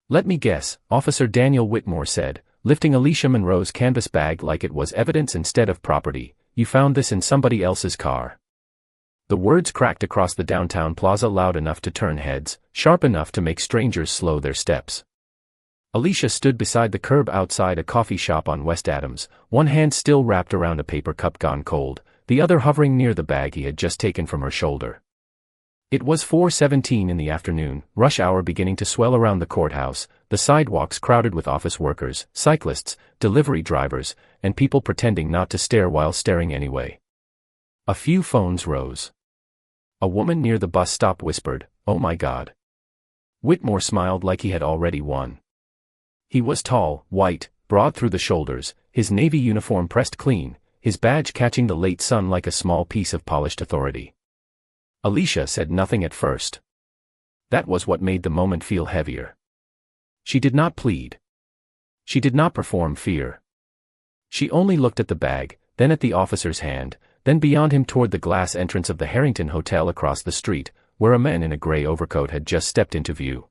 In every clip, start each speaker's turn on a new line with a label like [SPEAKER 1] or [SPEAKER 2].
[SPEAKER 1] "Let me guess," Officer Daniel Whitmore said, lifting Alicia Monroe's canvas bag like it was evidence instead of property. "You found this in somebody else's car." The words cracked across the downtown plaza loud enough to turn heads, sharp enough to make strangers slow their steps. Alicia stood beside the curb outside a coffee shop on West Adams, one hand still wrapped around a paper cup gone cold, the other hovering near the bag he had just taken from her shoulder. It was 4:17 in the afternoon, rush hour beginning to swell around the courthouse, the sidewalks crowded with office workers, cyclists, delivery drivers, and people pretending not to stare while staring anyway. A few phones rose. A woman near the bus stop whispered, "Oh my God." Whitmore smiled like he had already won. He was tall, white, broad through the shoulders, his navy uniform pressed clean, his badge catching the late sun like a small piece of polished authority. Alicia said nothing at first. That was what made the moment feel heavier. She did not plead. She did not perform fear. She only looked at the bag, then at the officer's hand, then beyond him toward the glass entrance of the Harrington Hotel across the street, where a man in a gray overcoat had just stepped into view.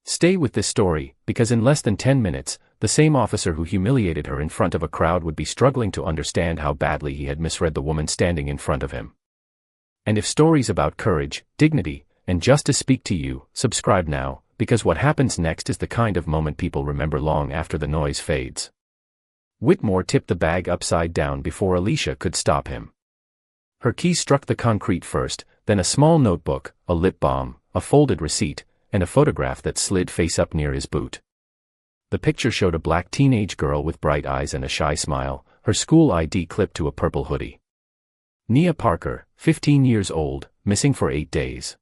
[SPEAKER 1] Stay with this story, because in less than 10 minutes, the same officer who humiliated her in front of a crowd would be struggling to understand how badly he had misread the woman standing in front of him. And if stories about courage, dignity, and justice speak to you, subscribe now, because what happens next is the kind of moment people remember long after the noise fades. Whitmore tipped the bag upside down before Alicia could stop him. Her key struck the concrete first, then a small notebook, a lip balm, a folded receipt, and a photograph that slid face up near his boot. The picture showed a black teenage girl with bright eyes and a shy smile, her school ID clipped to a purple hoodie. Nia Parker, 15 years old, missing for 8 days.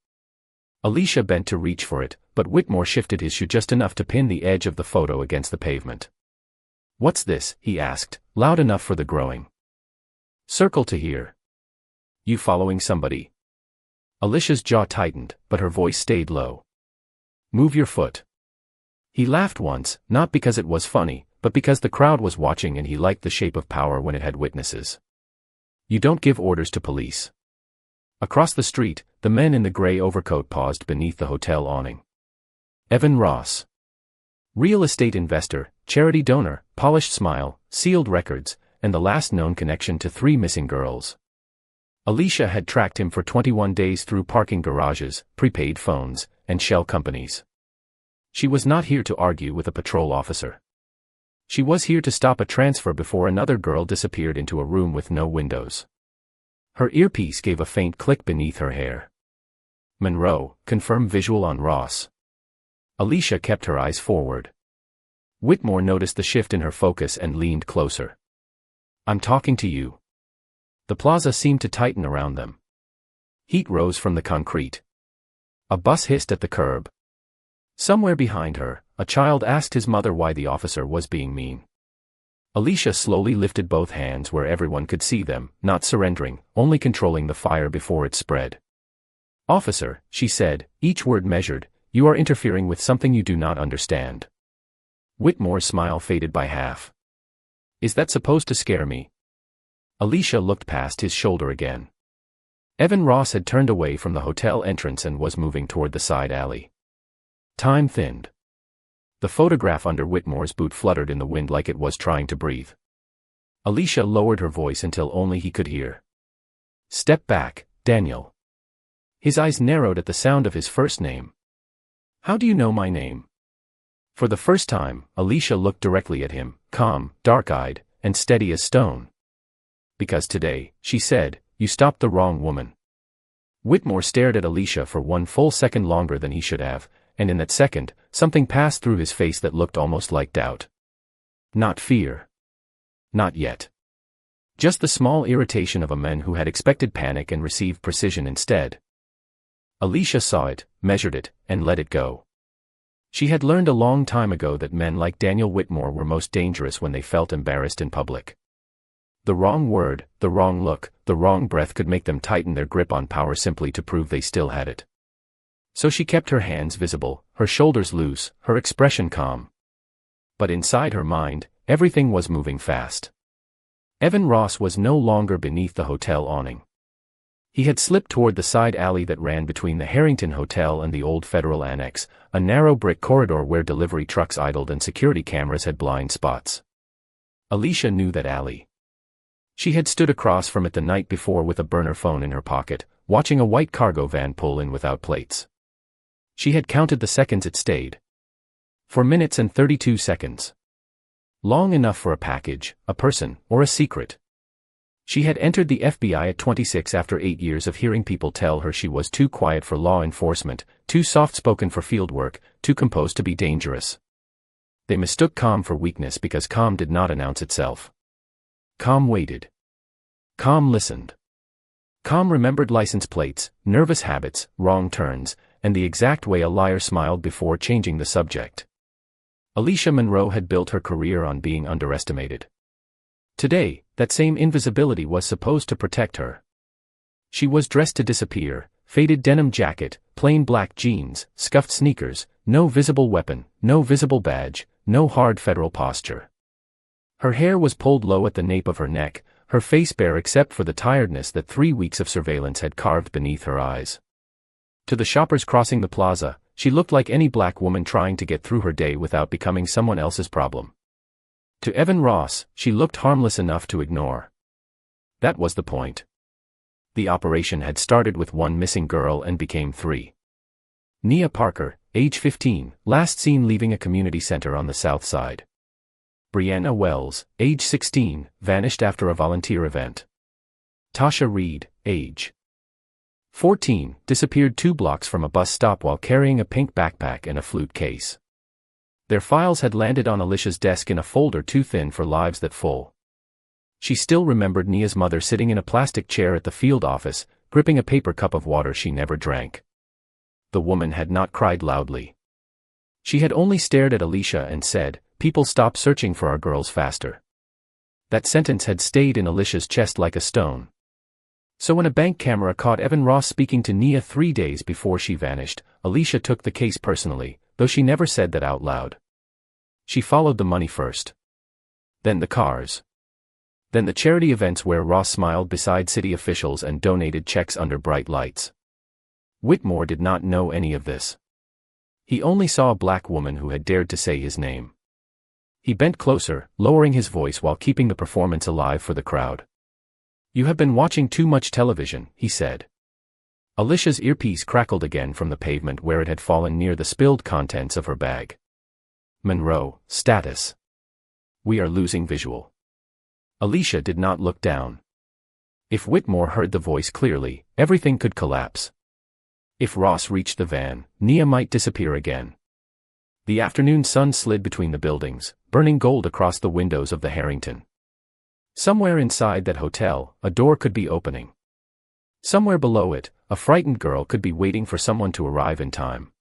[SPEAKER 1] Alicia bent to reach for it, but Whitmore shifted his shoe just enough to pin the edge of the photo against the pavement. "What's this?" he asked, loud enough for the growing circle to hear. "You following somebody?" Alicia's jaw tightened, but her voice stayed low. "Move your foot." He laughed once, not because it was funny, but because the crowd was watching and he liked the shape of power when it had witnesses. "You don't give orders to police." Across the street, the men in the gray overcoat paused beneath the hotel awning. Evan Ross. Real estate investor, charity donor, polished smile, sealed records, and the last known connection to 3 missing girls. Alicia had tracked him for 21 days through parking garages, prepaid phones, and shell companies. She was not here to argue with a patrol officer. She was here to stop a transfer before another girl disappeared into a room with no windows. Her earpiece gave a faint click beneath her hair. "Monroe, confirm visual on Ross." Alicia kept her eyes forward. Whitmore noticed the shift in her focus and leaned closer. "I'm talking to you." The plaza seemed to tighten around them. Heat rose from the concrete. A bus hissed at the curb. Somewhere behind her, a child asked his mother why the officer was being mean. Alicia slowly lifted both hands where everyone could see them, not surrendering, only controlling the fire before it spread. "Officer," she said, each word measured, "you are interfering with something you do not understand." Whitmore's smile faded by half. "Is that supposed to scare me?" Alicia looked past his shoulder again. Evan Ross had turned away from the hotel entrance and was moving toward the side alley. Time thinned. The photograph under Whitmore's boot fluttered in the wind like it was trying to breathe. Alicia lowered her voice until only he could hear. "Step back, Daniel." His eyes narrowed at the sound of his first name. "How do you know my name?" For the first time, Alicia looked directly at him, calm, dark-eyed, and steady as stone. "Because today," she said, "you stopped the wrong woman." Whitmore stared at Alicia for one full second longer than he should have, and in that second, something passed through his face that looked almost like doubt. Not fear. Not yet. Just the small irritation of a man who had expected panic and received precision instead. Alicia saw it, measured it, and let it go. She had learned a long time ago that men like Daniel Whitmore were most dangerous when they felt embarrassed in public. The wrong word, the wrong look, the wrong breath could make them tighten their grip on power simply to prove they still had it. So she kept her hands visible, her shoulders loose, her expression calm. But inside her mind, everything was moving fast. Evan Ross was no longer beneath the hotel awning. He had slipped toward the side alley that ran between the Harrington Hotel and the old Federal Annex, a narrow brick corridor where delivery trucks idled and security cameras had blind spots. Alicia knew that alley. She had stood across from it the night before with a burner phone in her pocket, watching a white cargo van pull in without plates. She had counted the seconds it stayed. 4 minutes and 32 seconds. Long enough for a package, a person, or a secret. She had entered the FBI at 26 after 8 years of hearing people tell her she was too quiet for law enforcement, too soft-spoken for field work, too composed to be dangerous. They mistook calm for weakness because calm did not announce itself. Calm waited. Calm listened. Calm remembered license plates, nervous habits, wrong turns, and the exact way a liar smiled before changing the subject. Alicia Monroe had built her career on being underestimated. Today, that same invisibility was supposed to protect her. She was dressed to disappear, faded denim jacket, plain black jeans, scuffed sneakers, no visible weapon, no visible badge, no hard federal posture. Her hair was pulled low at the nape of her neck, her face bare except for the tiredness that 3 weeks of surveillance had carved beneath her eyes. To the shoppers crossing the plaza, she looked like any black woman trying to get through her day without becoming someone else's problem. To Evan Ross, she looked harmless enough to ignore. That was the point. The operation had started with 1 missing girl and became 3. Nia Parker, age 15, last seen leaving a community center on the south side. Brianna Wells, age 16, vanished after a volunteer event. Tasha Reed, age 14, disappeared 2 blocks from a bus stop while carrying a pink backpack and a flute case. Their files had landed on Alicia's desk in a folder too thin for lives that full. She still remembered Nia's mother sitting in a plastic chair at the field office, gripping a paper cup of water she never drank. The woman had not cried loudly. She had only stared at Alicia and said, "People stop searching for our girls faster." That sentence had stayed in Alicia's chest like a stone. So when a bank camera caught Evan Ross speaking to Nia 3 days before she vanished, Alicia took the case personally, though she never said that out loud. She followed the money first. Then the cars. Then the charity events where Ross smiled beside city officials and donated checks under bright lights. Whitmore did not know any of this. He only saw a black woman who had dared to say his name. He bent closer, lowering his voice while keeping the performance alive for the crowd. "You have been watching too much television," he said. Alicia's earpiece crackled again from the pavement where it had fallen near the spilled contents of her bag. Monroe, status. "We are losing visual." Alicia did not look down. If Whitmore heard the voice clearly, everything could collapse. If Ross reached the van, Nia might disappear again. The afternoon sun slid between the buildings, burning gold across the windows of the Harrington. Somewhere inside that hotel, a door could be opening. Somewhere below it, a frightened girl could be waiting for someone to arrive in time.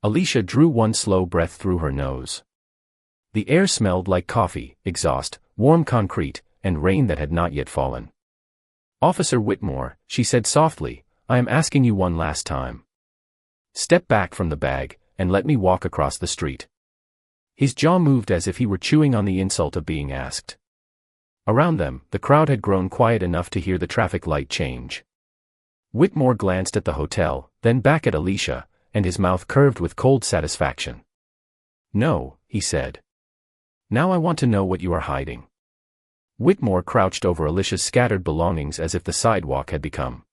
[SPEAKER 1] Alicia drew one slow breath through her nose. The air smelled like coffee, exhaust, warm concrete, and rain that had not yet fallen. "Officer Whitmore," she said softly, "I am asking you one last time. Step back from the bag, and let me walk across the street." His jaw moved as if he were chewing on the insult of being asked. Around them, the crowd had grown quiet enough to hear the traffic light change. Whitmore glanced at the hotel, then back at Alicia, and his mouth curved with cold satisfaction. "No," he said. "Now I want to know what you are hiding." Whitmore crouched over Alicia's scattered belongings as if the sidewalk had become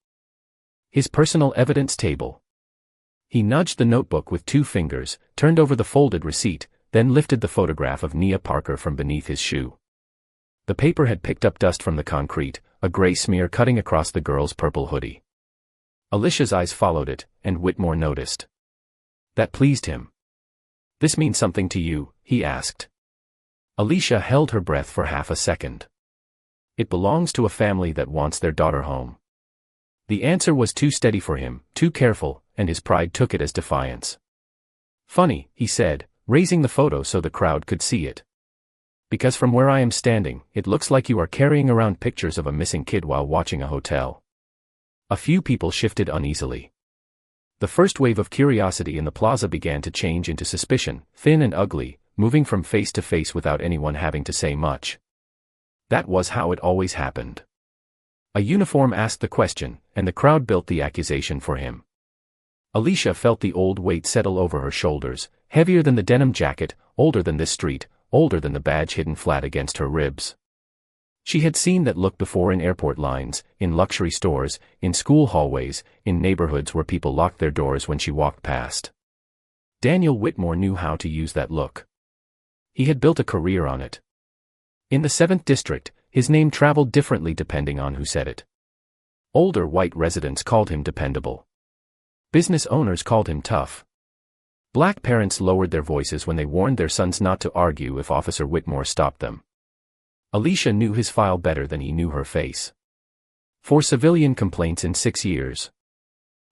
[SPEAKER 1] his personal evidence table. He nudged the notebook with 2 fingers, turned over the folded receipt, then lifted the photograph of Nia Parker from beneath his shoe. The paper had picked up dust from the concrete, a gray smear cutting across the girl's purple hoodie. Alicia's eyes followed it, and Whitmore noticed. That pleased him. "This means something to you?" he asked. Alicia held her breath for half a second. "It belongs to a family that wants their daughter home." The answer was too steady for him, too careful, and his pride took it as defiance. "Funny," he said, raising the photo so the crowd could see it. "Because from where I am standing, it looks like you are carrying around pictures of a missing kid while watching a hotel." A few people shifted uneasily. The first wave of curiosity in the plaza began to change into suspicion, thin and ugly, moving from face to face without anyone having to say much. That was how it always happened. A uniform asked the question, and the crowd built the accusation for him. Alicia felt the old weight settle over her shoulders, heavier than the denim jacket, older than this street, older than the badge hidden flat against her ribs. She had seen that look before in airport lines, in luxury stores, in school hallways, in neighborhoods where people locked their doors when she walked past. Daniel Whitmore knew how to use that look. He had built a career on it. In the 7th District, his name traveled differently depending on who said it. Older white residents called him dependable. Business owners called him tough. Black parents lowered their voices when they warned their sons not to argue if Officer Whitmore stopped them. Alicia knew his file better than he knew her face. 4 civilian complaints in 6 years.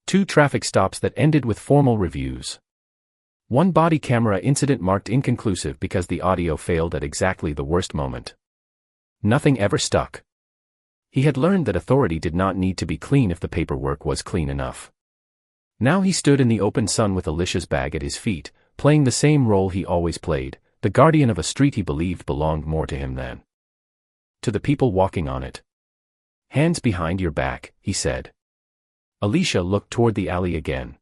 [SPEAKER 1] 2 traffic stops that ended with formal reviews. 1 body camera incident marked inconclusive because the audio failed at exactly the worst moment. Nothing ever stuck. He had learned that authority did not need to be clean if the paperwork was clean enough. Now he stood in the open sun with Alicia's bag at his feet, playing the same role he always played, the guardian of a street he believed belonged more to him than to the people walking on it. "Hands behind your back," he said. Alicia looked toward the alley again.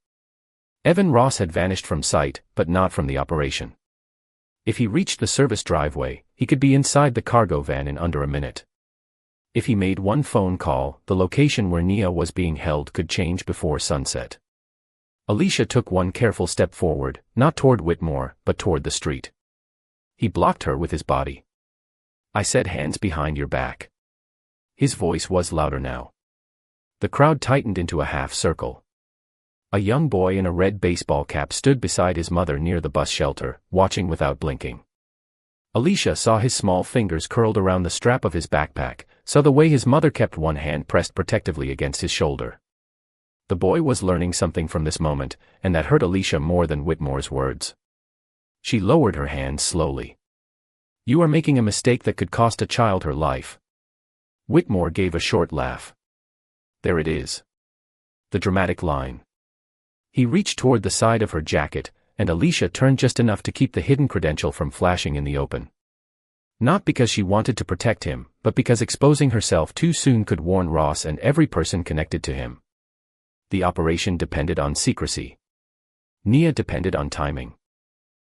[SPEAKER 1] Evan Ross had vanished from sight, but not from the operation. If he reached the service driveway, he could be inside the cargo van in under a minute. If he made one phone call, the location where Nia was being held could change before sunset. Alicia took one careful step forward, not toward Whitmore, but toward the street. He blocked her with his body. "I said hands behind your back." His voice was louder now. The crowd tightened into a half circle. A young boy in a red baseball cap stood beside his mother near the bus shelter, watching without blinking. Alicia saw his small fingers curled around the strap of his backpack, saw the way his mother kept one hand pressed protectively against his shoulder. The boy was learning something from this moment, and that hurt Alicia more than Whitmore's words. She lowered her hands slowly. "You are making a mistake that could cost a child her life." Whitmore gave a short laugh. "There it is. The dramatic line." He reached toward the side of her jacket, and Alicia turned just enough to keep the hidden credential from flashing in the open. Not because she wanted to protect him, but because exposing herself too soon could warn Ross and every person connected to him. The operation depended on secrecy. Nia depended on timing.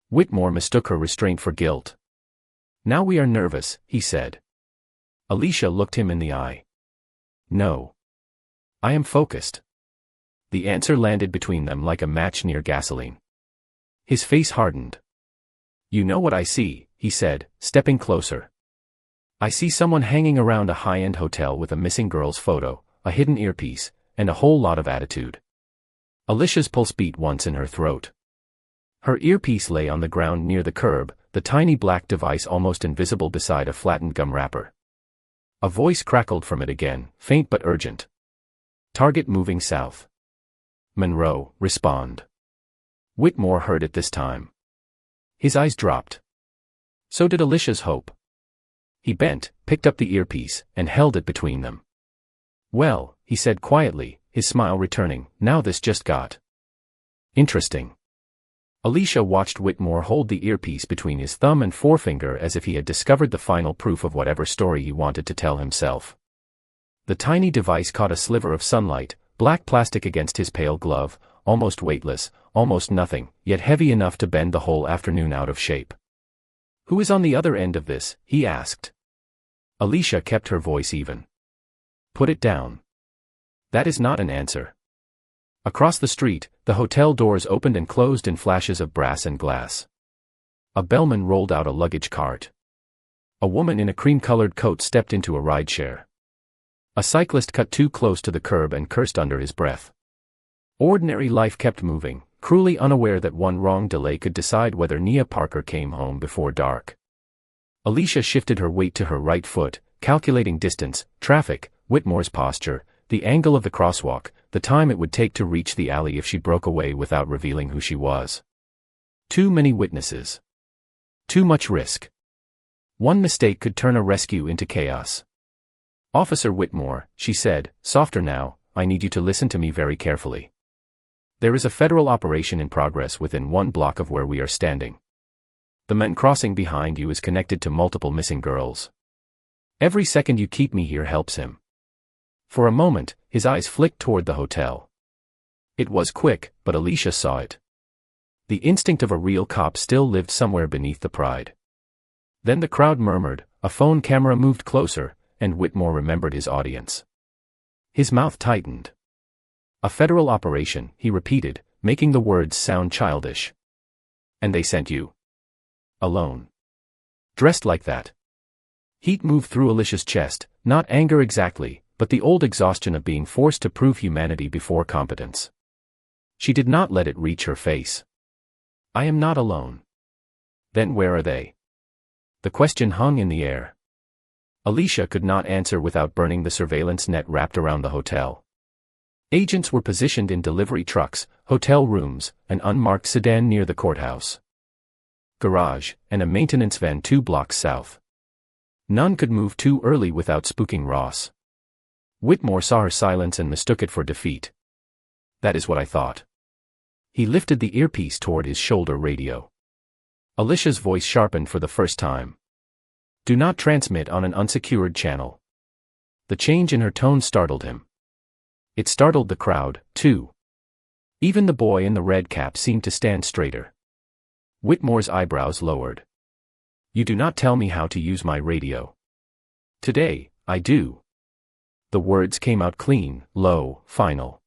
[SPEAKER 1] Whitmore mistook her restraint for guilt. "Now we are nervous," he said. Alicia looked him in the eye. "No. I am focused." The answer landed between them like a match near gasoline. His face hardened. "You know what I see," he said, stepping closer. "I see someone hanging around a high-end hotel with a missing girl's photo, a hidden earpiece, and a whole lot of attitude." Alicia's pulse beat once in her throat. Her earpiece lay on the ground near the curb, the tiny black device almost invisible beside a flattened gum wrapper. A voice crackled from it again, faint but urgent. "Target moving south. Monroe, respond." Whitmore heard it this time. His eyes dropped. So did Alicia's hope. He bent, picked up the earpiece, and held it between them. "Well," he said quietly, his smile returning, "now this just got interesting." Alicia watched Whitmore hold the earpiece between his thumb and forefinger as if he had discovered the final proof of whatever story he wanted to tell himself. The tiny device caught a sliver of sunlight, black plastic against his pale glove, almost weightless, almost nothing, yet heavy enough to bend the whole afternoon out of shape. "Who is on the other end of this?" he asked. Alicia kept her voice even. "Put it down." "That is not an answer." Across the street, the hotel doors opened and closed in flashes of brass and glass. A bellman rolled out a luggage cart. A woman in a cream-colored coat stepped into a rideshare. A cyclist cut too close to the curb and cursed under his breath. Ordinary life kept moving, cruelly unaware that one wrong delay could decide whether Nia Parker came home before dark. Alicia shifted her weight to her right foot, calculating distance, traffic, Whitmore's posture, the angle of the crosswalk, the time it would take to reach the alley if she broke away without revealing who she was. Too many witnesses. Too much risk. One mistake could turn a rescue into chaos. "Officer Whitmore," she said, softer now, "I need you to listen to me very carefully. There is a federal operation in progress within 1 block of where we are standing. The man crossing behind you is connected to multiple missing girls. Every second you keep me here helps him. For a moment, his eyes flicked toward the hotel. It was quick, but Alicia saw it. The instinct of a real cop still lived somewhere beneath the pride. Then the crowd murmured, a phone camera moved closer, and Whitmore remembered his audience. His mouth tightened. A federal operation, he repeated, making the words sound childish. And they sent you. Alone. Dressed like that. Heat moved through Alicia's chest, not anger exactly, but the old exhaustion of being forced to prove humanity before competence. She did not let it reach her face. I am not alone. Then where are they? The question hung in the air. Alicia could not answer without burning the surveillance net wrapped around the hotel. Agents were positioned in delivery trucks, hotel rooms, an unmarked sedan near the courthouse garage, and a maintenance van 2 blocks south. None could move too early without spooking Ross. Whitmore saw her silence and mistook it for defeat. That is what I thought. He lifted the earpiece toward his shoulder radio. Alicia's voice sharpened for the first time. Do not transmit on an unsecured channel. The change in her tone startled him. It startled the crowd, too. Even the boy in the red cap seemed to stand straighter. Whitmore's eyebrows lowered. You do not tell me how to use my radio. Today, I do. The words came out clean, low, final.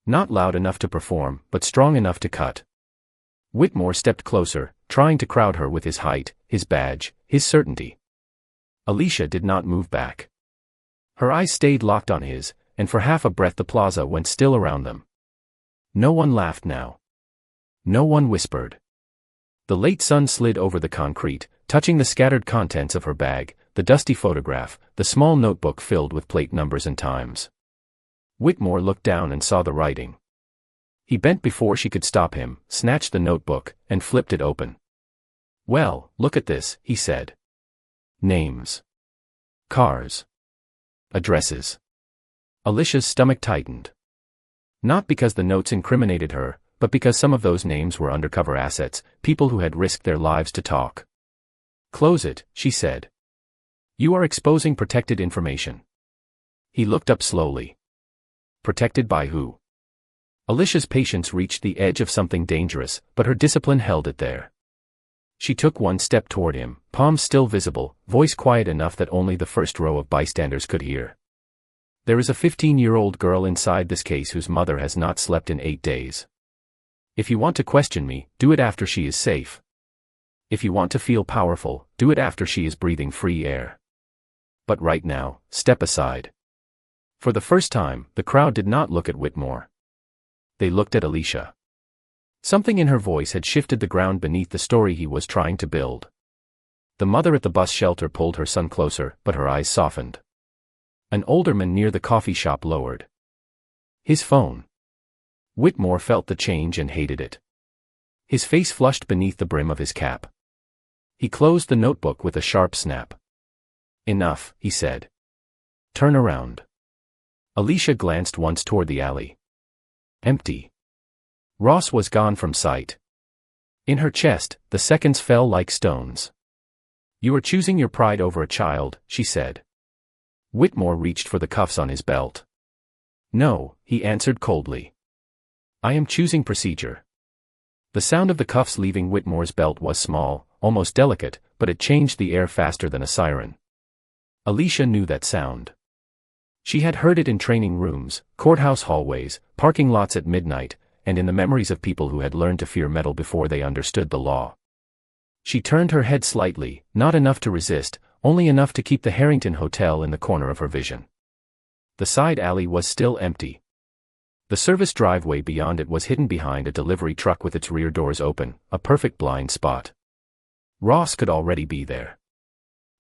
[SPEAKER 1] Not loud enough to perform, but strong enough to cut. Whitmore stepped closer, trying to crowd her with his height, his badge, his certainty. Alicia did not move back. Her eyes stayed locked on his, and for half a breath the plaza went still around them. No one laughed now. No one whispered. The late sun slid over the concrete, touching the scattered contents of her bag, the dusty photograph, the small notebook filled with plate numbers and times. Whitmore looked down and saw the writing. He bent before she could stop him, snatched the notebook, and flipped it open. Well, look at this, he said. Names. Cars. Addresses. Alicia's stomach tightened. Not because the notes incriminated her, but because some of those names were undercover assets, people who had risked their lives to talk. Close it, she said. You are exposing protected information. He looked up slowly. Protected by who? Alicia's patience reached the edge of something dangerous, but her discipline held it there. She took one step toward him, palms still visible, voice quiet enough that only the first row of bystanders could hear. There is a 15-year-old girl inside this case whose mother has not slept in 8 days. If you want to question me, do it after she is safe. If you want to feel powerful, do it after she is breathing free air. But right now, step aside. For the first time, the crowd did not look at Whitmore. They looked at Alicia. Something in her voice had shifted the ground beneath the story he was trying to build. The mother at the bus shelter pulled her son closer, but her eyes softened. An older man near the coffee shop lowered his phone. Whitmore felt the change and hated it. His face flushed beneath the brim of his cap. He closed the notebook with a sharp snap. Enough, he said. Turn around. Alicia glanced once toward the alley. Empty. Ross was gone from sight. In her chest, the seconds fell like stones. You are choosing your pride over a child, she said. Whitmore reached for the cuffs on his belt. No, he answered coldly. I am choosing procedure. The sound of the cuffs leaving Whitmore's belt was small, almost delicate, but it changed the air faster than a siren. Alicia knew that sound. She had heard it in training rooms, courthouse hallways, parking lots at midnight, and in the memories of people who had learned to fear metal before they understood the law. She turned her head slightly, not enough to resist, only enough to keep the Harrington Hotel in the corner of her vision. The side alley was still empty. The service driveway beyond it was hidden behind a delivery truck with its rear doors open, a perfect blind spot. Ross could already be there.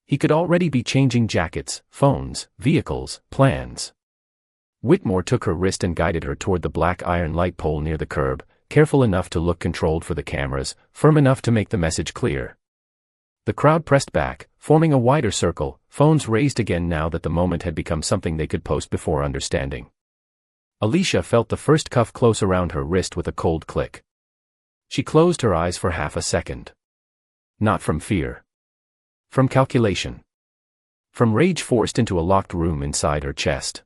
[SPEAKER 1] He could already be changing jackets, phones, vehicles, plans. Whitmore took her wrist and guided her toward the black iron light pole near the curb, careful enough to look controlled for the cameras, firm enough to make the message clear. The crowd pressed back, forming a wider circle, phones raised again now that the moment had become something they could post before understanding. Alicia felt the first cuff close around her wrist with a cold click. She closed her eyes for half a second. Not from fear. From calculation. From rage forced into a locked room inside her chest.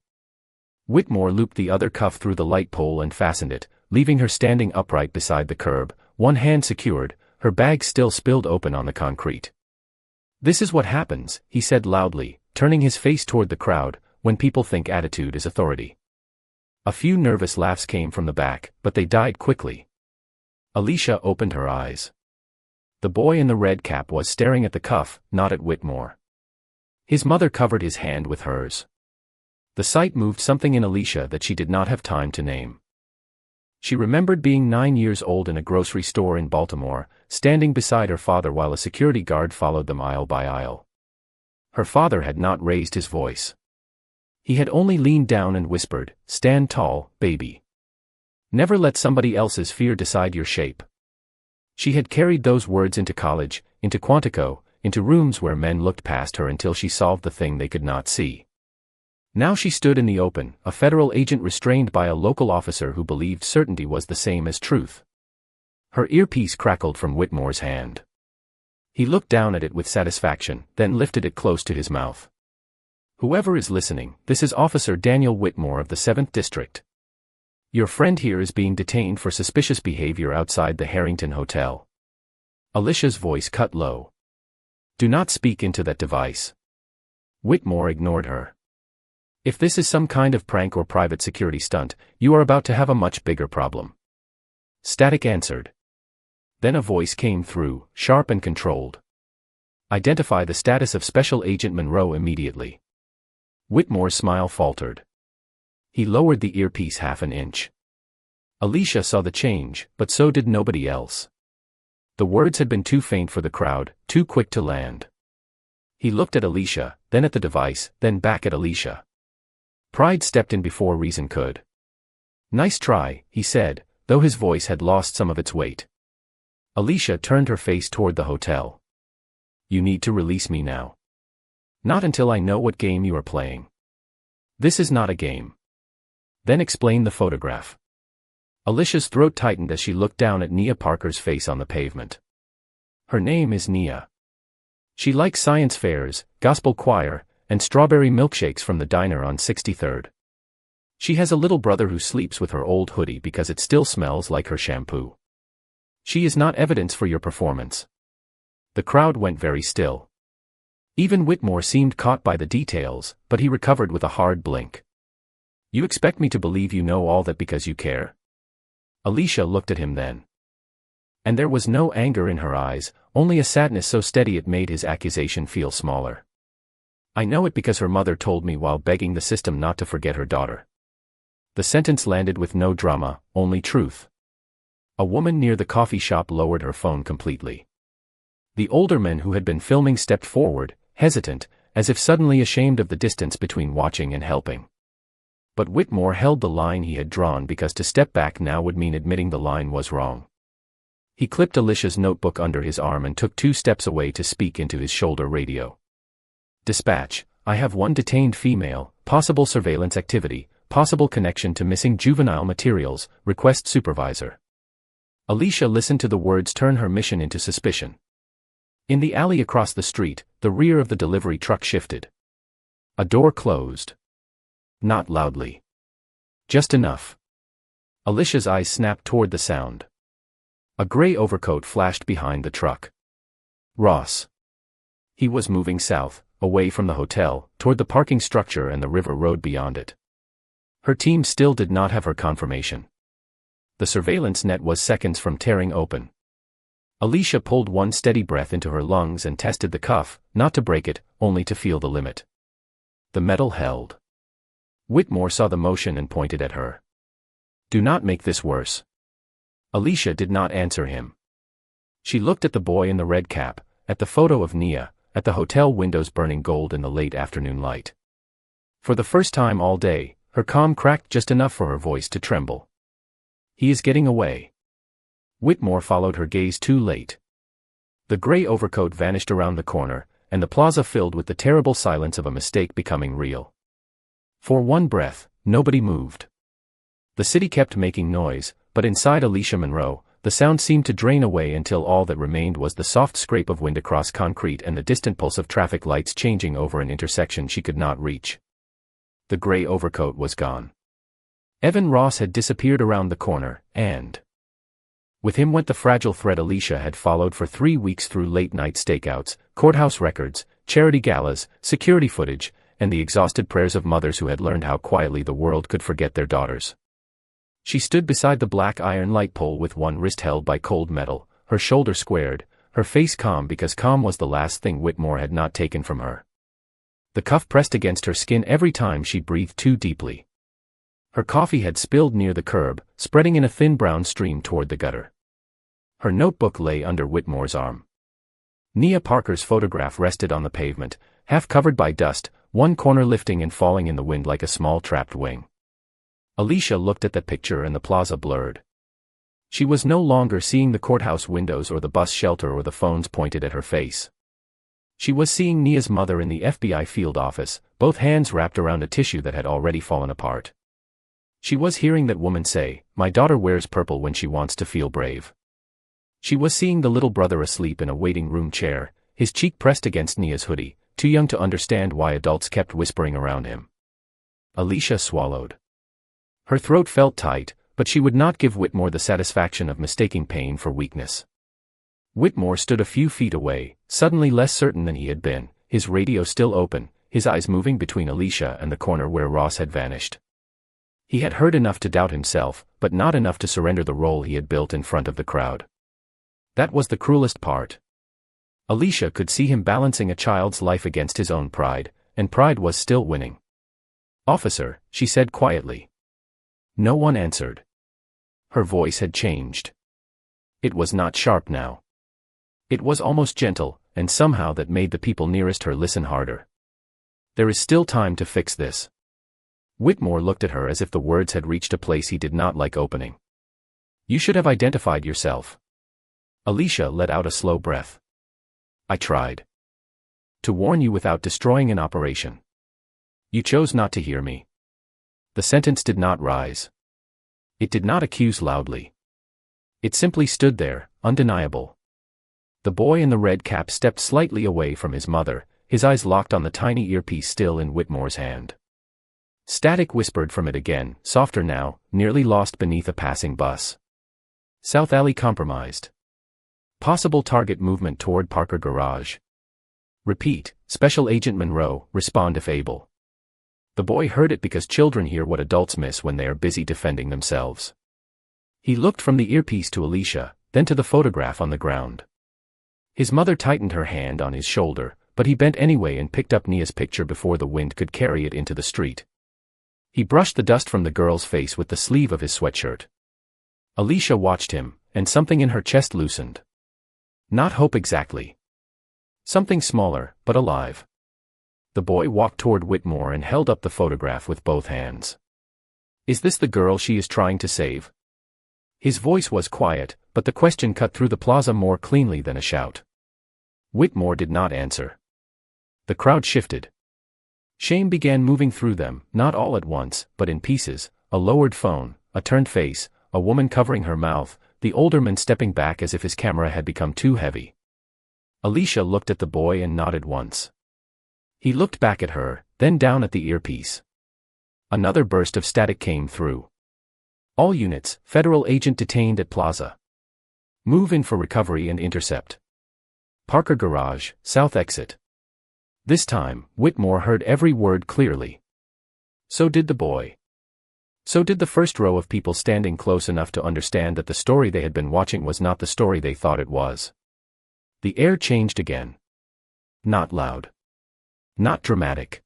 [SPEAKER 1] Whitmore looped the other cuff through the light pole and fastened it, leaving her standing upright beside the curb, one hand secured, her bag still spilled open on the concrete. "This is what happens," he said loudly, turning his face toward the crowd, "when people think attitude is authority." A few nervous laughs came from the back, but they died quickly. Alicia opened her eyes. The boy in the red cap was staring at the cuff, not at Whitmore. His mother covered his hand with hers. The sight moved something in Alicia that she did not have time to name. She remembered being 9 years old in a grocery store in Baltimore, standing beside her father while a security guard followed them aisle by aisle. Her father had not raised his voice. He had only leaned down and whispered, "Stand tall, baby. Never let somebody else's fear decide your shape." She had carried those words into college, into Quantico, into rooms where men looked past her until she solved the thing they could not see. Now she stood in the open, a federal agent restrained by a local officer who believed certainty was the same as truth. Her earpiece crackled from Whitmore's hand. He looked down at it with satisfaction, then lifted it close to his mouth. "Whoever is listening, this is Officer Daniel Whitmore of the 7th District. Your friend here is being detained for suspicious behavior outside the Harrington Hotel." Alicia's voice cut low. "Do not speak into that device." Whitmore ignored her. "If this is some kind of prank or private security stunt, you are about to have a much bigger problem." Static answered. Then a voice came through, sharp and controlled. "Identify the status of Special Agent Monroe immediately." Whitmore's smile faltered. He lowered the earpiece half an inch. Alicia saw the change, but so did nobody else. The words had been too faint for the crowd, too quick to land. He looked at Alicia, then at the device, then back at Alicia. Pride stepped in before reason could. "Nice try," he said, though his voice had lost some of its weight. Alicia turned her face toward the hotel. "You need to release me now. Not until I know what game you are playing. This is not a game." "Then explain the photograph." Alicia's throat tightened as she looked down at Nia Parker's face on the pavement. "Her name is Nia. She likes science fairs, gospel choir, and strawberry milkshakes from the diner on 63rd. She has a little brother who sleeps with her old hoodie because it still smells like her shampoo. She is not evidence for your performance." The crowd went very still. Even Whitmore seemed caught by the details, but he recovered with a hard blink. "You expect me to believe you know all that because you care?" Alicia looked at him then. And there was no anger in her eyes, only a sadness so steady it made his accusation feel smaller. "I know it because her mother told me while begging the system not to forget her daughter." The sentence landed with no drama, only truth. A woman near the coffee shop lowered her phone completely. The older men who had been filming stepped forward, hesitant, as if suddenly ashamed of the distance between watching and helping. But Whitmore held the line he had drawn because to step back now would mean admitting the line was wrong. He clipped Alicia's notebook under his arm and took 2 steps away to speak into his shoulder radio. "Dispatch, I have 1 detained female, possible surveillance activity, possible connection to missing juvenile materials, request supervisor." Alicia listened to the words turn her mission into suspicion. In the alley across the street, the rear of the delivery truck shifted. A door closed. Not loudly. Just enough. Alicia's eyes snapped toward the sound. A gray overcoat flashed behind the truck. Ross. He was moving south, away from the hotel, toward the parking structure and the river road beyond it. Her team still did not have her confirmation. The surveillance net was seconds from tearing open. Alicia pulled one steady breath into her lungs and tested the cuff, not to break it, only to feel the limit. The metal held. Whitmore saw the motion and pointed at her. "Do not make this worse." Alicia did not answer him. She looked at the boy in the red cap, at the photo of Nia, at the hotel windows burning gold in the late afternoon light. For the first time all day, her calm cracked just enough for her voice to tremble. "He is getting away." Whitmore followed her gaze too late. The gray overcoat vanished around the corner, and the plaza filled with the terrible silence of a mistake becoming real. For one breath, nobody moved. The city kept making noise, but inside Alicia Monroe, the sound seemed to drain away until all that remained was the soft scrape of wind across concrete and the distant pulse of traffic lights changing over an intersection she could not reach. The gray overcoat was gone. Evan Ross had disappeared around the corner, and with him went the fragile thread Alicia had followed for 3 weeks through late-night stakeouts, courthouse records, charity galas, security footage, and the exhausted prayers of mothers who had learned how quietly the world could forget their daughters. She stood beside the black iron light pole with one wrist held by cold metal, her shoulder squared, her face calm because calm was the last thing Whitmore had not taken from her. The cuff pressed against her skin every time she breathed too deeply. Her coffee had spilled near the curb, spreading in a thin brown stream toward the gutter. Her notebook lay under Whitmore's arm. Nia Parker's photograph rested on the pavement, half covered by dust, one corner lifting and falling in the wind like a small trapped wing. Alicia looked at the picture and the plaza blurred. She was no longer seeing the courthouse windows or the bus shelter or the phones pointed at her face. She was seeing Nia's mother in the FBI field office, both hands wrapped around a tissue that had already fallen apart. She was hearing that woman say, "My daughter wears purple when she wants to feel brave." She was seeing the little brother asleep in a waiting room chair, his cheek pressed against Nia's hoodie, too young to understand why adults kept whispering around him. Alicia swallowed. Her throat felt tight, but she would not give Whitmore the satisfaction of mistaking pain for weakness. Whitmore stood a few feet away, suddenly less certain than he had been, his radio still open, his eyes moving between Alicia and the corner where Ross had vanished. He had heard enough to doubt himself, but not enough to surrender the role he had built in front of the crowd. That was the cruelest part. Alicia could see him balancing a child's life against his own pride, and pride was still winning. "Officer," she said quietly. No one answered. Her voice had changed. It was not sharp now. It was almost gentle, and somehow that made the people nearest her listen harder. "There is still time to fix this." Whitmore looked at her as if the words had reached a place he did not like opening. "You should have identified yourself." Alicia let out a slow breath. "I tried to warn you without destroying an operation. You chose not to hear me." The sentence did not rise. It did not accuse loudly. It simply stood there, undeniable. The boy in the red cap stepped slightly away from his mother, his eyes locked on the tiny earpiece still in Whitmore's hand. Static whispered from it again, softer now, nearly lost beneath a passing bus. "South Alley compromised. Possible target movement toward Parker Garage. Repeat, Special Agent Monroe, respond if able." The boy heard it because children hear what adults miss when they are busy defending themselves. He looked from the earpiece to Alicia, then to the photograph on the ground. His mother tightened her hand on his shoulder, but he bent anyway and picked up Nia's picture before the wind could carry it into the street. He brushed the dust from the girl's face with the sleeve of his sweatshirt. Alicia watched him, and something in her chest loosened. Not hope exactly. Something smaller, but alive. The boy walked toward Whitmore and held up the photograph with both hands. "Is this the girl she is trying to save?" His voice was quiet, but the question cut through the plaza more cleanly than a shout. Whitmore did not answer. The crowd shifted. Shame began moving through them, not all at once, but in pieces, a lowered phone, a turned face, a woman covering her mouth, the older man stepping back as if his camera had become too heavy. Alicia looked at the boy and nodded once. He looked back at her, then down at the earpiece. Another burst of static came through. "All units, federal agent detained at plaza. Move in for recovery and intercept. Parker Garage, south exit." This time, Whitmore heard every word clearly. So did the boy. So did the first row of people standing close enough to understand that the story they had been watching was not the story they thought it was. The air changed again. Not loud. Not dramatic.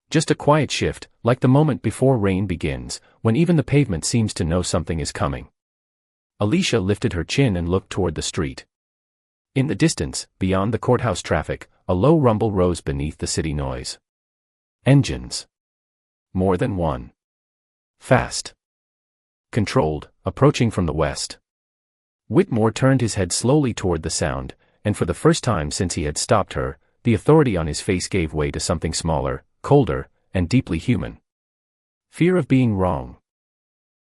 [SPEAKER 1] Just a quiet shift, like the moment before rain begins, when even the pavement seems to know something is coming. Alicia lifted her chin and looked toward the street. In the distance, beyond the courthouse traffic, a low rumble rose beneath the city noise. Engines. More than one. Fast. Controlled, approaching from the west. Whitmore turned his head slowly toward the sound, and for the first time since he had stopped her, the authority on his face gave way to something smaller, colder, and deeply human. Fear of being wrong.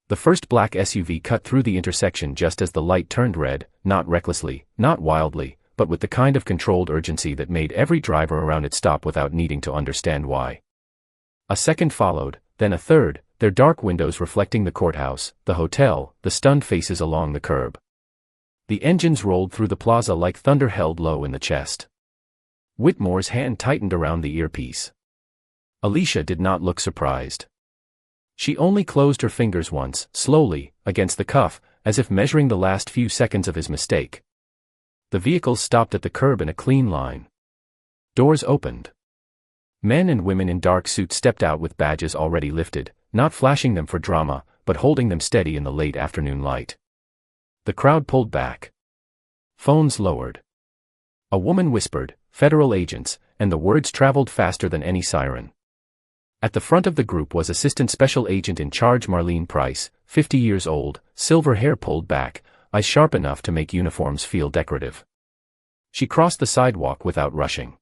[SPEAKER 1] The first black SUV cut through the intersection just as the light turned red, not recklessly, not wildly, but with the kind of controlled urgency that made every driver around it stop without needing to understand why. A second followed, then a third, their dark windows reflecting the courthouse, the hotel, the stunned faces along the curb. The engines rolled through the plaza like thunder held low in the chest. Whitmore's hand tightened around the earpiece. Alicia did not look surprised. She only closed her fingers once, slowly, against the cuff, as if measuring the last few seconds of his mistake. The vehicle stopped at the curb in a clean line. Doors opened. Men and women in dark suits stepped out with badges already lifted, not flashing them for drama, but holding them steady in the late afternoon light. The crowd pulled back. Phones lowered. A woman whispered, "Federal agents," and the words traveled faster than any siren. At the front of the group was Assistant Special Agent in Charge Marlene Price, 50 years old, silver hair pulled back, eyes sharp enough to make uniforms feel decorative. She crossed the sidewalk without rushing.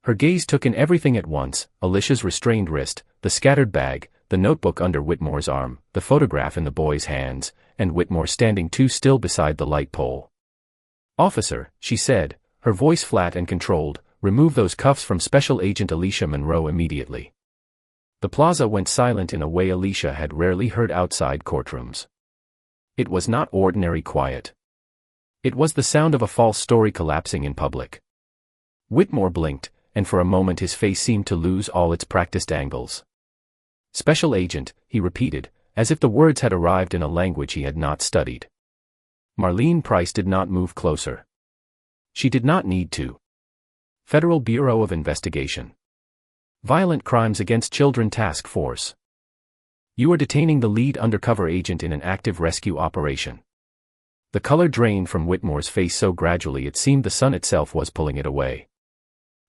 [SPEAKER 1] Her gaze took in everything at once: Alicia's restrained wrist, the scattered bag, the notebook under Whitmore's arm, the photograph in the boy's hands, and Whitmore standing too still beside the light pole. "Officer," she said, her voice flat and controlled, "remove those cuffs from Special Agent Alicia Monroe immediately." The plaza went silent in a way Alicia had rarely heard outside courtrooms. It was not ordinary quiet. It was the sound of a false story collapsing in public. Whitmore blinked, and for a moment his face seemed to lose all its practiced angles. "Special Agent," he repeated, as if the words had arrived in a language he had not studied. Marlene Price did not move closer. She did not need to. Federal Bureau of Investigation. Violent Crimes Against Children Task Force. "You are detaining the lead undercover agent in an active rescue operation." The color drained from Whitmore's face so gradually it seemed the sun itself was pulling it away.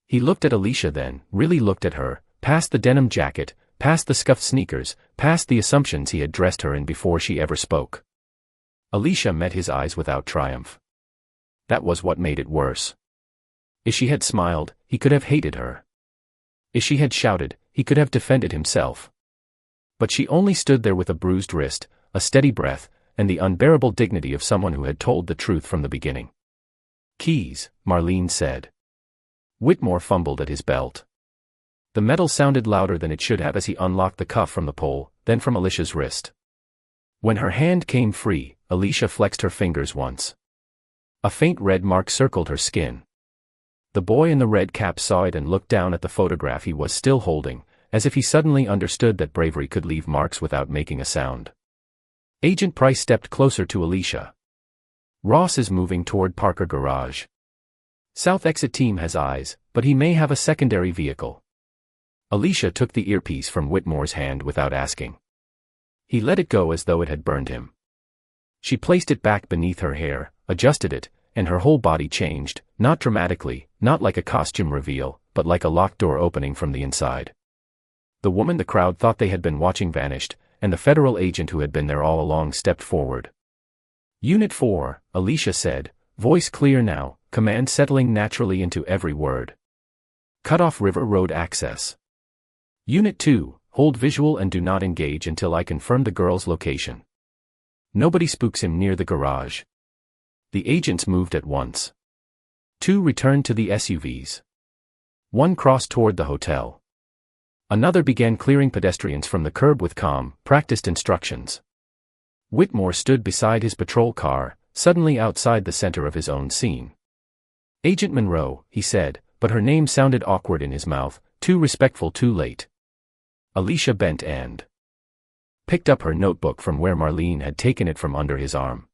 [SPEAKER 1] He looked at Alicia then, really looked at her, past the denim jacket, past the scuffed sneakers, past the assumptions he had dressed her in before she ever spoke. Alicia met his eyes without triumph. That was what made it worse. If she had smiled, he could have hated her. If she had shouted, he could have defended himself. But she only stood there with a bruised wrist, a steady breath, and the unbearable dignity of someone who had told the truth from the beginning. "Keys," Marlene said. Whitmore fumbled at his belt. The metal sounded louder than it should have as he unlocked the cuff from the pole, then from Alicia's wrist. When her hand came free, Alicia flexed her fingers once. A faint red mark circled her skin. The boy in the red cap saw it and looked down at the photograph he was still holding, as if he suddenly understood that bravery could leave marks without making a sound. Agent Price stepped closer to Alicia. "Ross is moving toward Parker Garage. South exit team has eyes, but he may have a secondary vehicle." Alicia took the earpiece from Whitmore's hand without asking. He let it go as though it had burned him. She placed it back beneath her hair, adjusted it, and her whole body changed, not dramatically, not like a costume reveal, but like a locked door opening from the inside. The woman the crowd thought they had been watching vanished, and the federal agent who had been there all along stepped forward. "Unit 4, Alicia said, voice clear now, command settling naturally into every word. Cut off River Road access. Unit 2, hold visual and do not engage until I confirm the girl's location. Nobody spooks him near the garage." The agents moved at once. 2 returned to the SUVs. 1 crossed toward the hotel. Another began clearing pedestrians from the curb with calm, practiced instructions. Whitmore stood beside his patrol car, suddenly outside the center of his own scene. "Agent Monroe," he said, but her name sounded awkward in his mouth, too respectful too late. Alicia bent and picked up her notebook from where Marlene had taken it from under his arm.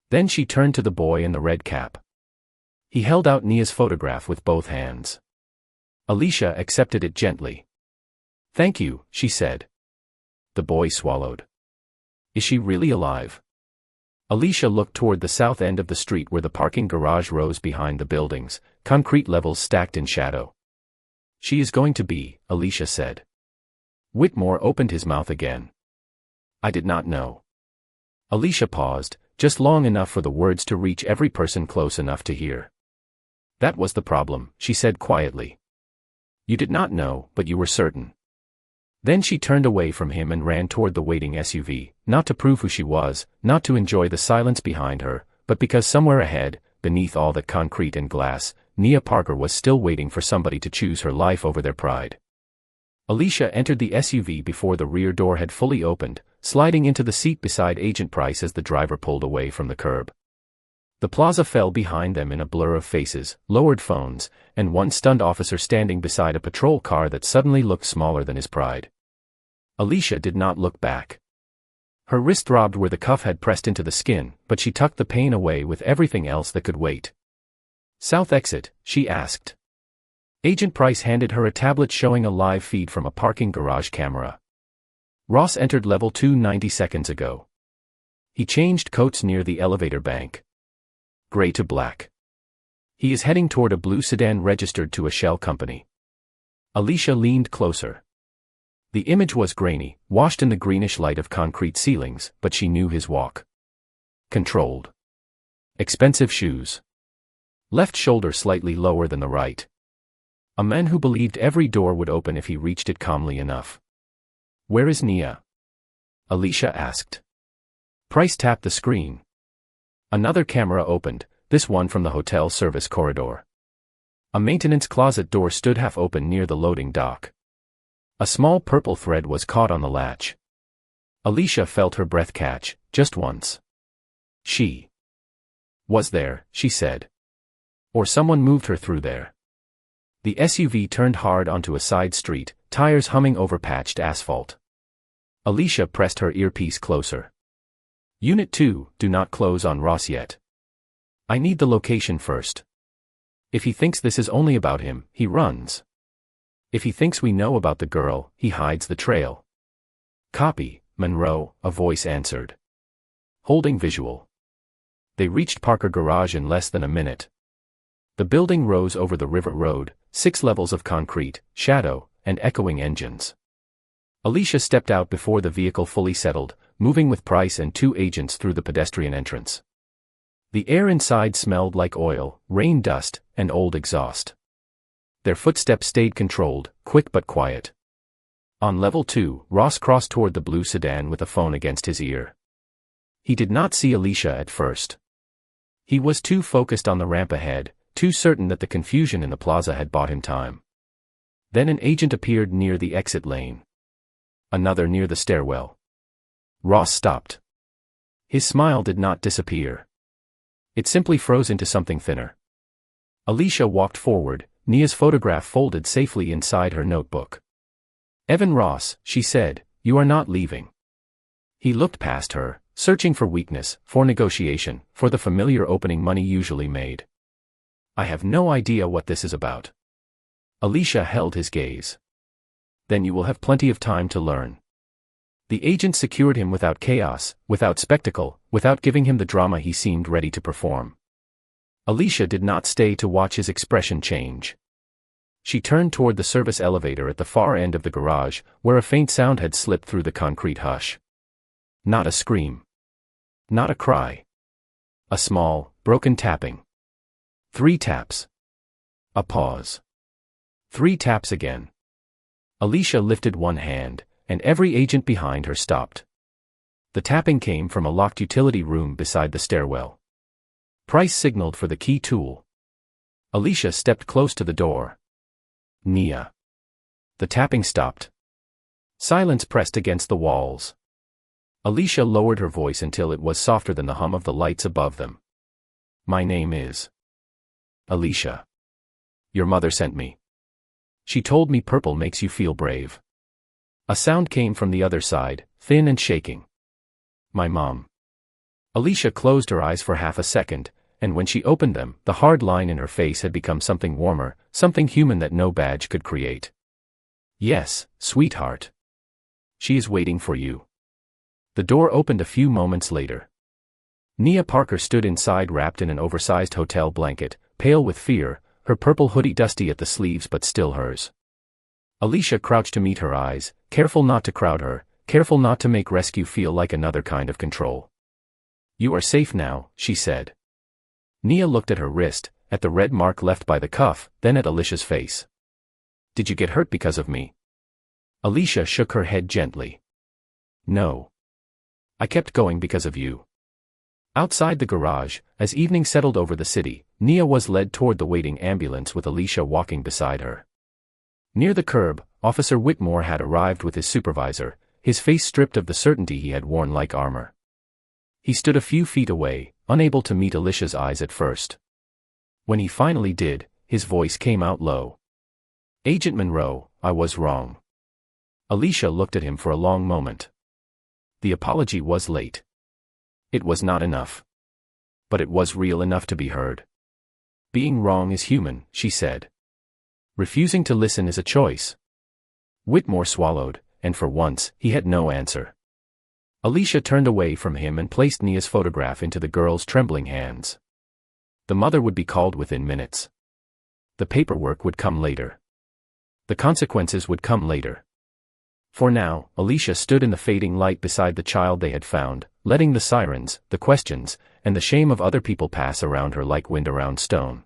[SPEAKER 1] Then she turned to the boy in the red cap. He held out Nia's photograph with both hands. Alicia accepted it gently. "Thank you," she said. The boy swallowed. "Is she really alive?" Alicia looked toward the south end of the street where the parking garage rose behind the buildings, concrete levels stacked in shadow. "She is going to be," Alicia said. Whitmore opened his mouth again. "I did not know." Alicia paused, just long enough for the words to reach every person close enough to hear. "That was the problem," she said quietly. "You did not know, but you were certain." Then she turned away from him and ran toward the waiting SUV, not to prove who she was, not to enjoy the silence behind her, but because somewhere ahead, beneath all that concrete and glass, Nia Parker was still waiting for somebody to choose her life over their pride. Alicia entered the SUV before the rear door had fully opened, sliding into the seat beside Agent Price as the driver pulled away from the curb. The plaza fell behind them in a blur of faces, lowered phones, and one stunned officer standing beside a patrol car that suddenly looked smaller than his pride. Alicia did not look back. Her wrist throbbed where the cuff had pressed into the skin, but she tucked the pain away with everything else that could wait. "South exit?" she asked. Agent Price handed her a tablet showing a live feed from a parking garage camera. "Ross entered level 2 90 seconds ago. He changed coats near the elevator bank. Gray to black. He is heading toward a blue sedan registered to a shell company." Alicia leaned closer. The image was grainy, washed in the greenish light of concrete ceilings, but she knew his walk. Controlled. Expensive shoes. Left shoulder slightly lower than the right. A man who believed every door would open if he reached it calmly enough. "Where is Nia?" Alicia asked. Price tapped the screen. Another camera opened, this one from the hotel service corridor. A maintenance closet door stood half open near the loading dock. A small purple thread was caught on the latch. Alicia felt her breath catch, just once. She was there, she said. Or someone moved her through there. The SUV turned hard onto a side street, tires humming over patched asphalt. Alicia pressed her earpiece closer. "Unit 2, do not close on Ross yet. I need the location first. If he thinks this is only about him, he runs. If he thinks we know about the girl, he hides the trail." "Copy, Monroe," a voice answered. Holding visual. They reached Parker Garage in less than a minute. The building rose over the river road, 6 levels of concrete, shadow, and echoing engines. Alicia stepped out before the vehicle fully settled, moving with Price and 2 agents through the pedestrian entrance. The air inside smelled like oil, rain dust, and old exhaust. Their footsteps stayed controlled, quick but quiet. On level 2, Ross crossed toward the blue sedan with a phone against his ear. He did not see Alicia at first. He was too focused on the ramp ahead, too certain that the confusion in the plaza had bought him time. Then an agent appeared near the exit lane. Another near the stairwell. Ross stopped. His smile did not disappear. It simply froze into something thinner. Alicia walked forward, Nia's photograph folded safely inside her notebook. "Evan Ross," she said, "you are not leaving." He looked past her, searching for weakness, for negotiation, for the familiar opening money usually made. "I have no idea what this is about." Alicia held his gaze. "Then you will have plenty of time to learn." The agent secured him without chaos, without spectacle, without giving him the drama he seemed ready to perform. Alicia did not stay to watch his expression change. She turned toward the service elevator at the far end of the garage, where a faint sound had slipped through the concrete hush. Not a scream. Not a cry. A small, broken tapping. 3 taps. A pause. 3 taps again. Alicia lifted one hand, and every agent behind her stopped. The tapping came from a locked utility room beside the stairwell. Price signaled for the key tool. Alicia stepped close to the door. "Nia." The tapping stopped. Silence pressed against the walls. Alicia lowered her voice until it was softer than the hum of the lights above them. "My name is Alicia. Your mother sent me. She told me purple makes you feel brave." A sound came from the other side, thin and shaking. "My mom." Alicia closed her eyes for half a second, and when she opened them, the hard line in her face had become something warmer, something human that no badge could create. "Yes, sweetheart. She is waiting for you." The door opened a few moments later. Nia Parker stood inside wrapped in an oversized hotel blanket, pale with fear, her purple hoodie dusty at the sleeves but still hers. Alicia crouched to meet her eyes, careful not to crowd her, careful not to make rescue feel like another kind of control. "You are safe now," she said. Nia looked at her wrist, at the red mark left by the cuff, then at Alicia's face. "Did you get hurt because of me?" Alicia shook her head gently. "No. I kept going because of you." Outside the garage, as evening settled over the city, Nia was led toward the waiting ambulance with Alicia walking beside her. Near the curb, Officer Whitmore had arrived with his supervisor, his face stripped of the certainty he had worn like armor. He stood a few feet away, unable to meet Alicia's eyes at first. When he finally did, his voice came out low. "Agent Monroe, I was wrong." Alicia looked at him for a long moment. The apology was late. It was not enough. But it was real enough to be heard. "Being wrong is human," she said. "Refusing to listen is a choice." Whitmore swallowed, and for once, he had no answer. Alicia turned away from him and placed Nia's photograph into the girl's trembling hands. The mother would be called within minutes. The paperwork would come later. The consequences would come later. For now, Alicia stood in the fading light beside the child they had found, letting the sirens, the questions, and the shame of other people pass around her like wind around stone.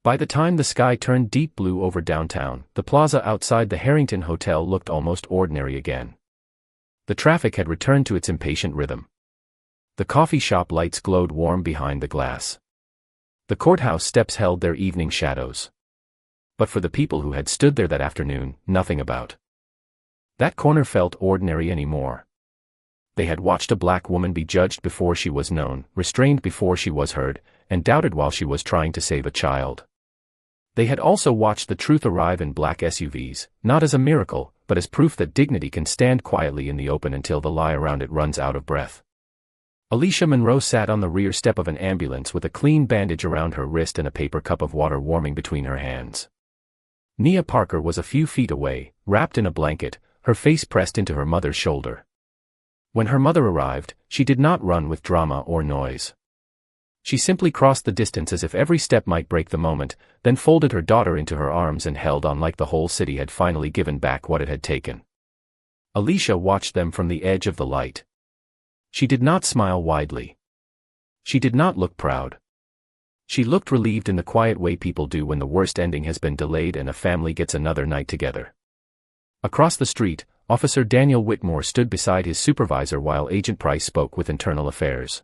[SPEAKER 1] By the time the sky turned deep blue over downtown, the plaza outside the Harrington Hotel looked almost ordinary again. The traffic had returned to its impatient rhythm. The coffee shop lights glowed warm behind the glass. The courthouse steps held their evening shadows. But for the people who had stood there that afternoon, nothing about that corner felt ordinary anymore. They had watched a black woman be judged before she was known, restrained before she was heard, and doubted while she was trying to save a child. They had also watched the truth arrive in black SUVs, not as a miracle, but as proof that dignity can stand quietly in the open until the lie around it runs out of breath. Alicia Monroe sat on the rear step of an ambulance with a clean bandage around her wrist and a paper cup of water warming between her hands. Nia Parker was a few feet away, wrapped in a blanket, her face pressed into her mother's shoulder. When her mother arrived, she did not run with drama or noise. She simply crossed the distance as if every step might break the moment, then folded her daughter into her arms and held on like the whole city had finally given back what it had taken. Alicia watched them from the edge of the light. She did not smile widely. She did not look proud. She looked relieved in the quiet way people do when the worst ending has been delayed and a family gets another night together. Across the street, Officer Daniel Whitmore stood beside his supervisor while Agent Price spoke with Internal Affairs.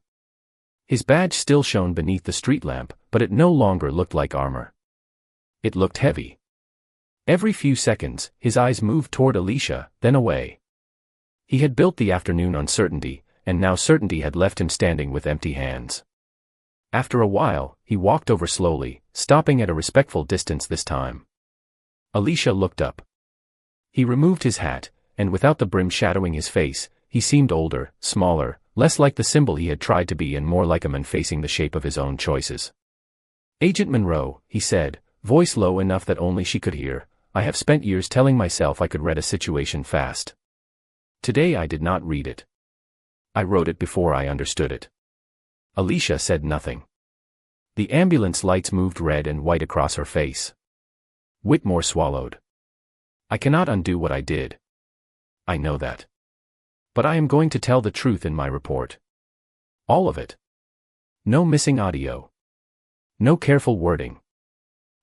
[SPEAKER 1] His badge still shone beneath the street lamp, but it no longer looked like armor. It looked heavy. Every few seconds, his eyes moved toward Alicia, then away. He had built the afternoon on certainty, and now certainty had left him standing with empty hands. After a while, he walked over slowly, stopping at a respectful distance this time. Alicia looked up. He removed his hat, and without the brim shadowing his face, he seemed older, smaller, less like the symbol he had tried to be and more like a man facing the shape of his own choices. "Agent Monroe," he said, voice low enough that only she could hear, "I have spent years telling myself I could read a situation fast. Today I did not read it. I wrote it before I understood it." Alicia said nothing. The ambulance lights moved red and white across her face. Whitmore swallowed. "I cannot undo what I did. I know that. But I am going to tell the truth in my report. All of it. No missing audio. No careful wording.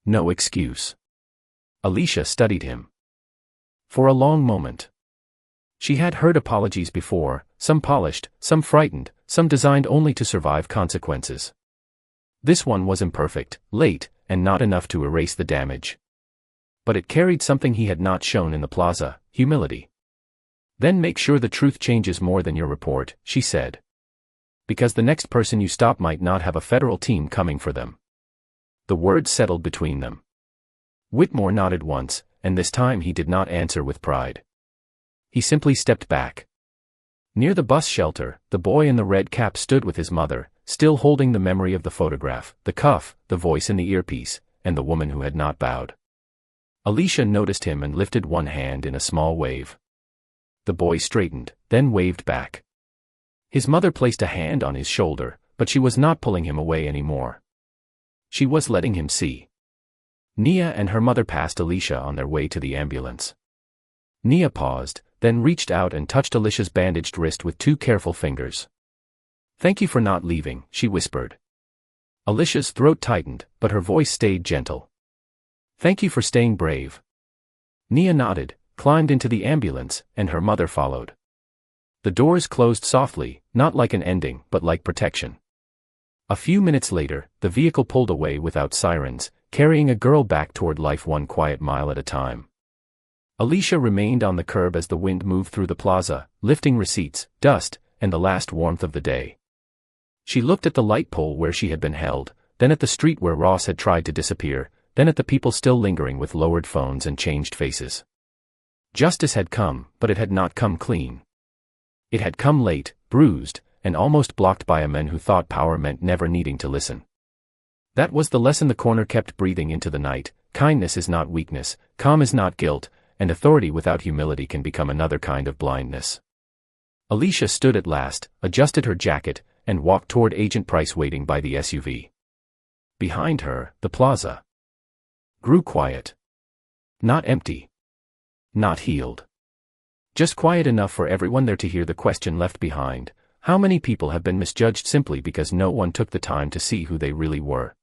[SPEAKER 1] No excuse." Alicia studied him. For a long moment. She had heard apologies before, some polished, some frightened, some designed only to survive consequences. This one was imperfect, late, and not enough to erase the damage. But it carried something he had not shown in the plaza: humility. "Then make sure the truth changes more than your report," she said. "Because the next person you stop might not have a federal team coming for them." The words settled between them. Whitmore nodded once, and this time he did not answer with pride. He simply stepped back. Near the bus shelter, the boy in the red cap stood with his mother, still holding the memory of the photograph, the cuff, the voice in the earpiece, and the woman who had not bowed. Alicia noticed him and lifted one hand in a small wave. The boy straightened, then waved back. His mother placed a hand on his shoulder, but she was not pulling him away anymore. She was letting him see. Nia and her mother passed Alicia on their way to the ambulance. Nia paused, then reached out and touched Alicia's bandaged wrist with two careful fingers. "Thank you for not leaving," she whispered. Alicia's throat tightened, but her voice stayed gentle. "Thank you for staying brave." Nia nodded, climbed into the ambulance, and her mother followed. The doors closed softly, not like an ending, but like protection. A few minutes later, the vehicle pulled away without sirens, carrying a girl back toward life one quiet mile at a time. Alicia remained on the curb as the wind moved through the plaza, lifting receipts, dust, and the last warmth of the day. She looked at the light pole where she had been held, then at the street where Ross had tried to disappear, then at the people still lingering with lowered phones and changed faces. Justice had come, but it had not come clean. It had come late, bruised, and almost blocked by a man who thought power meant never needing to listen. That was the lesson the corner kept breathing into the night. Kindness is not weakness, calm is not guilt, and authority without humility can become another kind of blindness. Alicia stood at last, adjusted her jacket, and walked toward Agent Price waiting by the SUV. Behind her, the plaza grew quiet. Not empty. Not healed. Just quiet enough for everyone there to hear the question left behind: how many people have been misjudged simply because no one took the time to see who they really were?